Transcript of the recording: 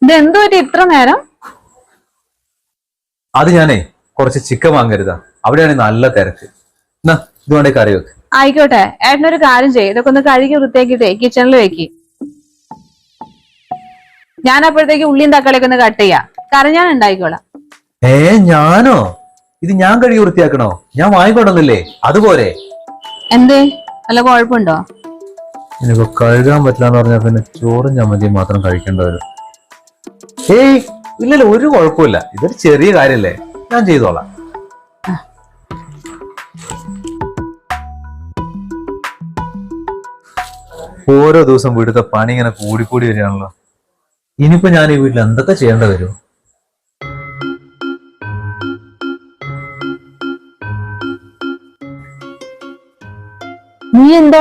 ഇതെന്തു പറ്റി ഇത്ര നേരം? അത് ഞാനേ കുറച്ച് ചിക്കൻ വാങ്ങരുതാ, അവിടെയാണ് നല്ല തിരക്ക്. എന്നാ ഇതുകൊണ്ടേ കറി വെക്ക്. ആയിക്കോട്ടെ, ഏട്ടനൊരു കാര്യം ചെയ്യും, ഇതൊക്കെ ഒന്ന് കഴുകി വൃത്തിയാക്കിട്ടേ കിച്ചണിൽ വെക്ക്. ഞാൻ അപ്പോഴത്തേക്ക് ഉള്ളിയും തക്കാളിയൊക്കെ ഒന്ന് കട്ട് ചെയ്യാം. കറി ഞാൻ ഉണ്ടായിക്കോളാം. ഞാനോ? ഇത് ഞാൻ കഴുകി വൃത്തിയാക്കണോ? ഞാൻ വാങ്ങിക്കൊണ്ടല്ലേ, അതുപോലെ. എന്തേ, വല്ല കുഴപ്പമുണ്ടോ? ഇനിയിപ്പോ കഴുകാൻ പറ്റില്ലാന്ന് പറഞ്ഞാൽ പിന്നെ ചോറും ചമ്മന്തിയും മാത്രം കഴിക്കേണ്ടി വരും. ഏയ് ഇല്ലല്ലോ, ഒരു കുഴപ്പമില്ല, ഇതൊരു ചെറിയ കാര്യല്ലേ, ഞാൻ ചെയ്തോളാം. ഓരോ ദിവസം വീട്ടിലത്തെ പണി ഇങ്ങനെ കൂടിക്കൂടി വരികയാണല്ലോ. ഇനിയിപ്പോ ഞാൻ ഈ വീട്ടിൽ എന്തൊക്കെ ചെയ്യേണ്ടി വരും? നീ എന്താ